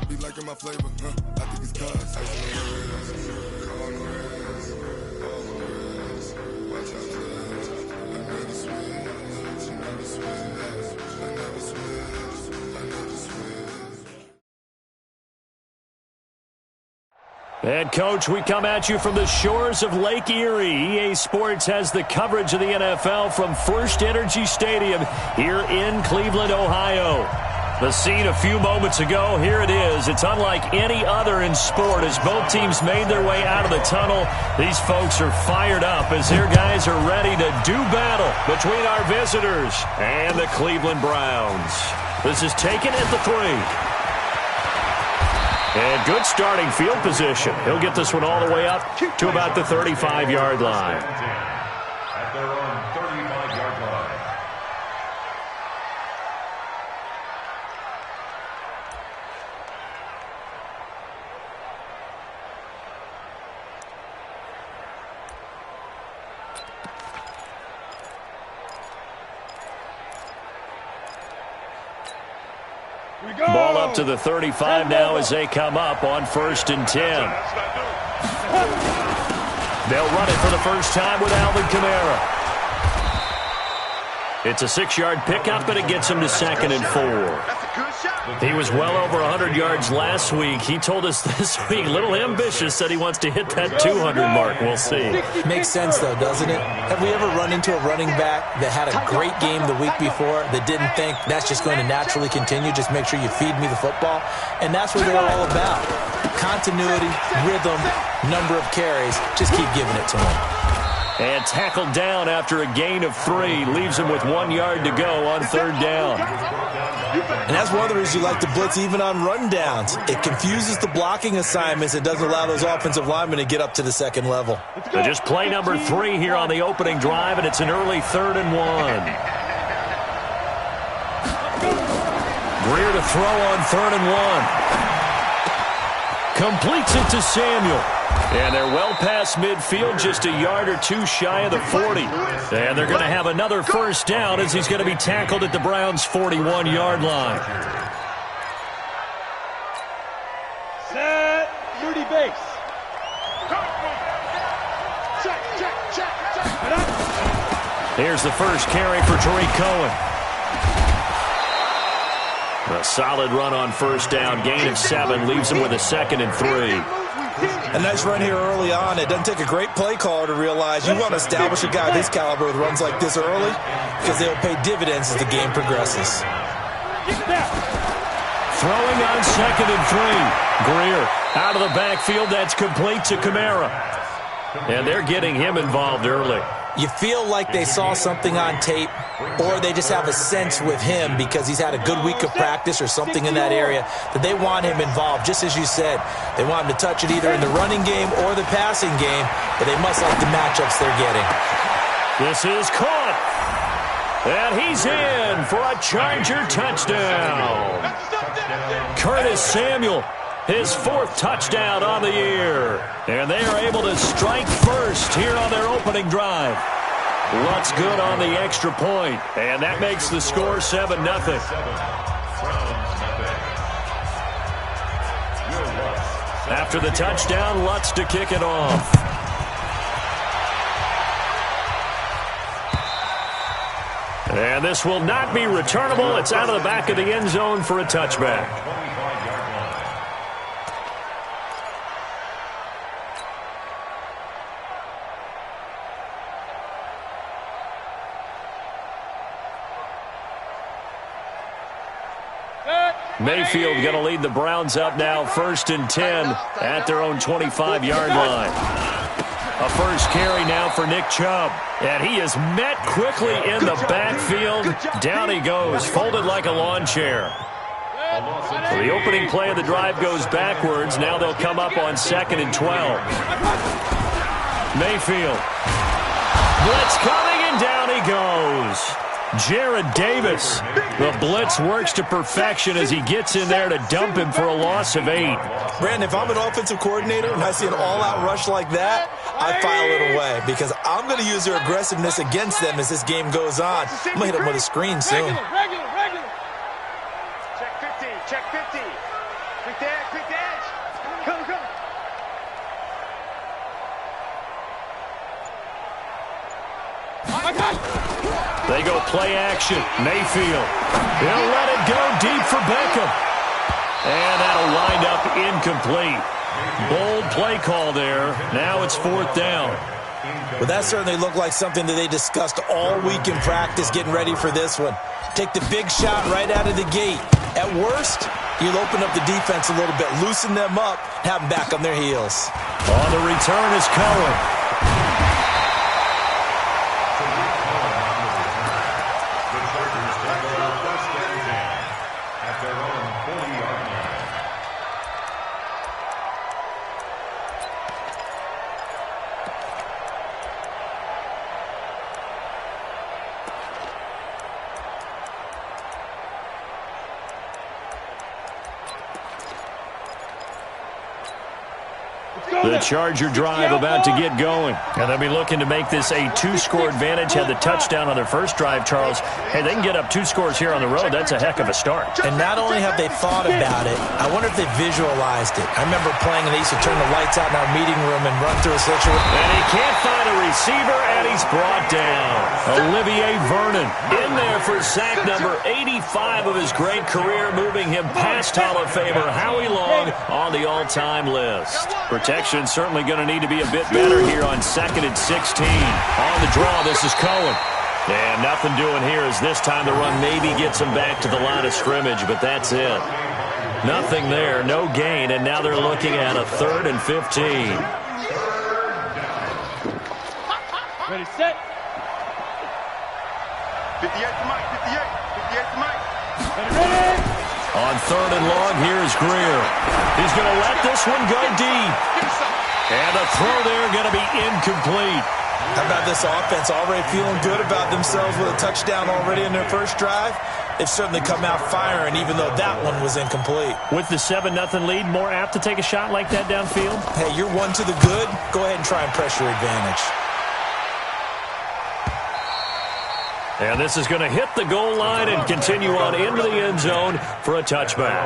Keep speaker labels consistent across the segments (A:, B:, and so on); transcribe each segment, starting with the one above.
A: be liking my flavor, I think it's cause. Watch out for that. I never switch, never switch, I never switch, I never switch.
B: And, Coach, we come at you from the shores of Lake Erie. EA Sports has the coverage of the NFL from First Energy Stadium here in Cleveland, Ohio. The scene a few moments ago, here it is. It's unlike any other in sport as both teams made their way out of the tunnel. These folks are fired up as their guys are ready to do battle between our visitors and the Cleveland Browns. This is taken at the 3. And good starting field position. He'll get this one all the way up to about the 35-yard line.
C: At their own 35-yard line.
B: Ball up to the 35 now as they come up on 1st and 10. They'll run it for the first time with Alvin Kamara. It's a 6-yard pickup, but it gets him to 2nd and 4. He was well over 100 yards last week. He told us this week, a little ambitious, said he wants to hit that 200 mark. We'll see.
D: Makes sense, though, doesn't it? Have we ever run into a running back that had a great game the week before that didn't think that's just going to naturally continue? Just make sure you feed me the football. And that's what they're all about. Continuity, rhythm, number of carries. Just keep giving it to him.
B: And tackled down after a gain of 3. Leaves him with 1 yard to go on 3rd down.
D: And that's one of the reasons you like to blitz even on rundowns. It confuses the blocking assignments. It doesn't allow those offensive linemen to get up to the 2nd level.
B: So just play number 3 here on the opening drive, and it's an early 3rd and 1. Greer to throw on 3rd and 1. Completes it to Samuel. And they're well past midfield, just a yard or 2 shy of the 40. And they're going to have another first down as he's going to be tackled at the Browns' 41-yard line.
E: Set, Moody base. Check.
B: Here's the first carry for Tariq Cohen. A solid run on first down, gain of 7, leaves him with a 2nd and 3.
D: A nice run here early on. It doesn't take a great play caller to realize you want to establish a guy of this caliber with runs like this early because they'll pay dividends as the game progresses.
B: Throwing on 2nd and 3. Greer out of the backfield. That's complete to Kamara. And they're getting him involved early.
D: You feel like they saw something on tape, or they just have a sense with him because he's had a good week of practice or something in that area that they want him involved. Just as you said, they want him to touch it either in the running game or the passing game, but they must like the matchups they're getting.
B: This is caught. And he's in for a Charger touchdown. Curtis Samuel, his 4th touchdown on the year. And they are able to strike first here on their opening drive. Lutz good on the extra point, and that makes the score 7-0. After the touchdown, Lutz to kick it off. And this will not be returnable. It's out of the back of the end zone for a touchback. Mayfield going to lead the Browns up now, 1st and 10 at their own 25-yard line. A first carry now for Nick Chubb. And he is met quickly in the backfield. Down he goes, folded like a lawn chair. So the opening play of the drive goes backwards. Now they'll come up on 2nd and 12. Mayfield. Blitz coming, and down he goes. Jared Davis. The blitz works to perfection as he gets in there to dump him for a loss of 8.
D: Brandon, if I'm an offensive coordinator and I see an all-out rush like that, I file it away because I'm going to use their aggressiveness against them as this game goes on. I'm going to hit them with a screen soon.
E: Regular. Check 50. Quick edge. Go.
B: They go play action. Mayfield. He'll let it go deep for Beckham. And that'll wind up incomplete. Bold play call there. Now it's 4th down.
D: Well, that certainly looked like something that they discussed all week in practice getting ready for this one. Take the big shot right out of the gate. At worst, you'll open up the defense a little bit, loosen them up, have them back on their heels.
B: On the return is Cohen. The Charger drive about to get going. And they'll be looking to make this a 2-score advantage. Had the touchdown on their first drive, Charles. Hey, they can get up 2 scores here on the road. That's a heck of a start.
D: And not only have they thought about it, I wonder if they visualized it. I remember playing and they used to turn the lights out in our meeting room and run through a situation.
B: And he can't find a receiver, and he's brought down. Olivier Vernon in there for sack number 85 of his great career, moving him past Hall of Famer Howie Long on the all-time list. Protection certainly going to need to be a bit better here on 2nd and 16. On the draw, this is Cohen. And nothing doing here as this time the run maybe gets him back to the line of scrimmage, but that's it. Nothing there, no gain, and now they're looking at a 3rd and 15.
E: Ready, set.
F: 58 to Mike, 58 to Mike.
E: Ready.
B: On 3rd and long, here's Greer. He's going to let this one go deep. And the throw there going to be incomplete.
D: How about this offense already feeling good about themselves with a touchdown already in their first drive? They've certainly come out firing, even though that one was incomplete.
B: With the 7-0 lead, more apt to take a shot like that downfield?
D: Hey, you're one to the good. Go ahead and try and press your advantage.
B: And this is going to hit the goal line and continue on into the end zone for a touchback.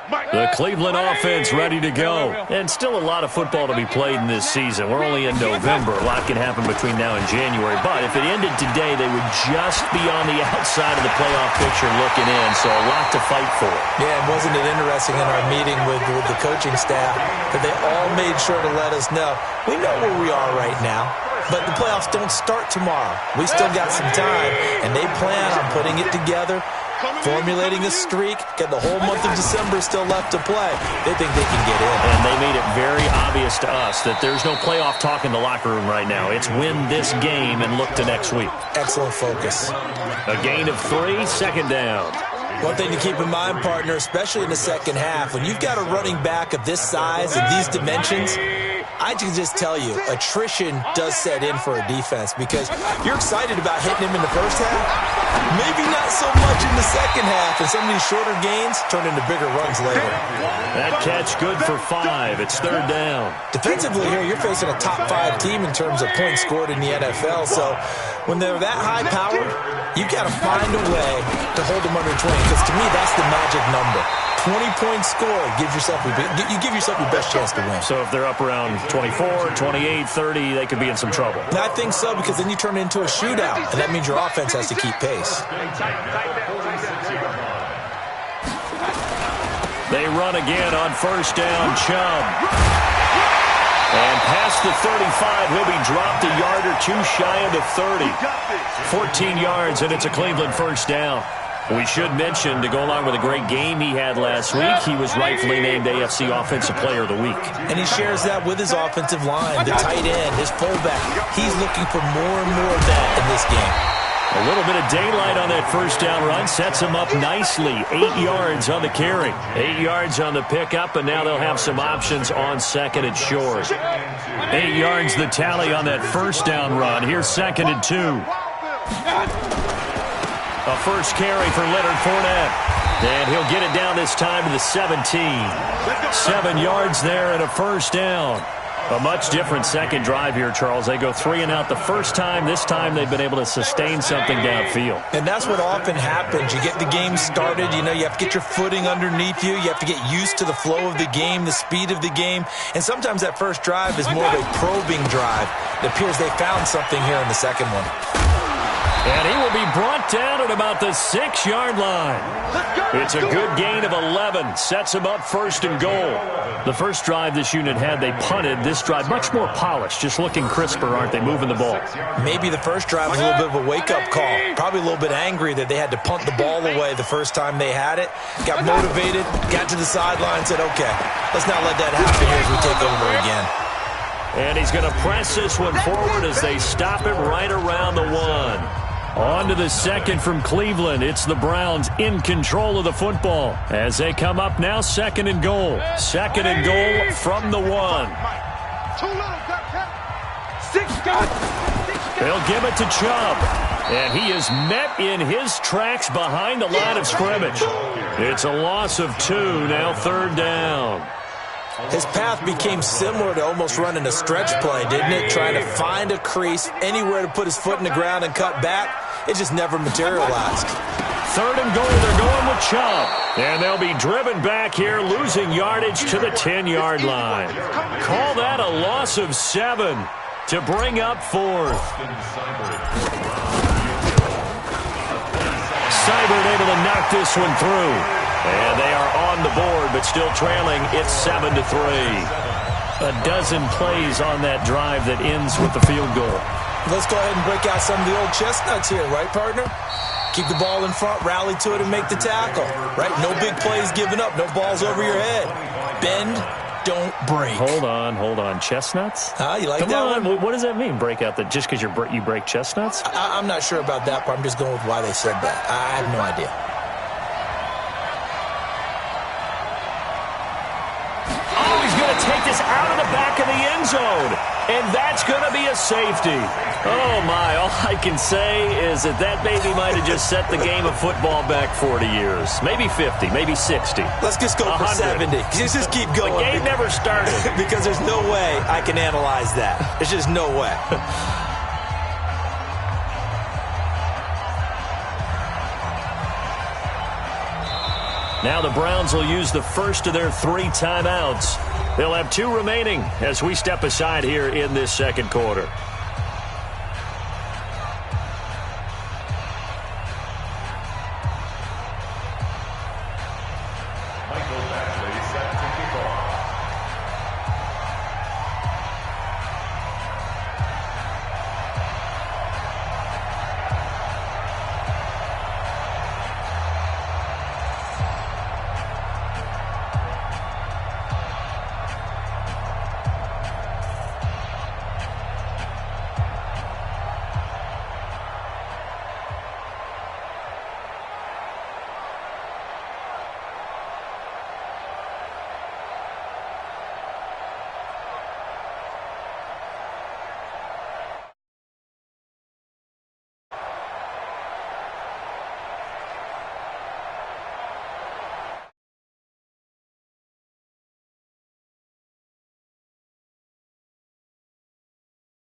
B: The Cleveland offense ready to go. And still a lot of football to be played in this season. We're only in November. A lot can happen between now and January. But if it ended today, they would just be on the outside of the playoff picture looking in. So a lot to fight for.
D: Yeah, and wasn't it interesting in our meeting with the coaching staff that they all made sure to let us know, we know where we are right now, but the playoffs don't start tomorrow. We still got some time, and they plan on putting it together, formulating a streak, get the whole month of December still left to play. They think they can get in.
B: And they made it very obvious to us that there's no playoff talk in the locker room right now. It's win this game and look to next week.
D: Excellent focus.
B: A gain of 3, 2nd down.
D: One thing to keep in mind, partner, especially in the second half, when you've got a running back of this size and these dimensions, I can just tell you, attrition does set in for a defense because you're excited about hitting him in the first half. Maybe not so much in the second half, and some of these shorter gains turn into bigger runs later.
B: That catch good for 5. It's 3rd down.
D: Defensively here, you're facing a top 5 team in terms of points scored in the NFL, so when they're that high-powered, you've got to find a way to hold them under 20, because to me, that's the magic number. 20-point score gives yourself you give yourself your best chance to win.
B: So if they're up around 24, 28, 30, they could be in some trouble.
D: And I think so, because then you turn it into a shootout, and that means your offense has to keep pace.
B: They run again on 1st down, Chubb. And past the 35, he'll be dropped a yard or 2 shy of the 30. 14 yards, and it's a Cleveland 1st down. We should mention, to go along with a great game he had last week, he was rightfully named AFC Offensive Player of the Week.
D: And he shares that with his offensive line, the tight end, his fullback. He's looking for more and more of that in this game.
B: A little bit of daylight on that 1st down run sets him up nicely. 8 yards on the carry, 8 yards on the pickup, and now they'll have some options on 2nd and short. 8 yards the tally on that 1st down run. Here's 2nd and 2. A first carry for Leonard Fournette. And he'll get it down this time to the 17. 7 yards there and a 1st down. A much different second drive here, Charles. They go 3 and out the first time. This time they've been able to sustain something downfield.
D: And that's what often happens. You get the game started. You know, you have to get your footing underneath you. You have to get used to the flow of the game, the speed of the game. And sometimes that first drive is more of a probing drive. It appears they found something here in the second one.
B: And he will be brought down at about the 6-yard line. It's a good gain of 11. Sets him up first and goal. The first drive this unit had, they punted. This drive, much more polished, just looking crisper, aren't they, moving the ball?
D: Maybe the first drive was a little bit of a wake-up call. Probably a little bit angry that they had to punt the ball away the first time they had it. Got motivated, got to the sideline, said, okay, let's not let that happen here as we take over again.
B: And he's going to press this one forward as they stop it right around the 1. On to the second from Cleveland. It's the Browns in control of the football as they come up now, second and goal. Second and goal from the 1. They'll give it to Chubb. And he is met in his tracks behind the line of scrimmage. It's a loss of 2, now third down.
D: His path became similar to almost running a stretch play, didn't it? Trying to find a crease, anywhere to put his foot in the ground and cut back. It just never materialized.
B: Third and goal, they're going with Chubb. And they'll be driven back here, losing yardage to the 10-yard line. Call that a loss of 7 to bring up fourth. Seibert able to knock this one through. And they are on the board, but still trailing. It's 7-3. A dozen plays on that drive that ends with the field goal.
D: Let's go ahead and break out some of the old chestnuts here, right, partner? Keep the ball in front, rally to it, and make the tackle, right? No big plays given up, no balls over your head. Bend, don't break.
B: Hold on. Chestnuts?
D: You like
B: Come
D: that
B: on.
D: one?
B: What does that mean, break out that just because you break chestnuts?
D: I'm not sure about that part. I'm just going with why they said that. I have no idea.
B: Take this out of the back of the end zone, and that's going to be a safety. Oh, my. All I can say is that baby might have just set the game of football back 40 years. Maybe 50, maybe 60.
D: Let's just go for 70. Just keep going.
B: The game never started.
D: Because there's no way I can analyze that. There's just no way.
B: Now the Browns will use the first of their 3 timeouts. They'll have 2 remaining as we step aside here in this second quarter.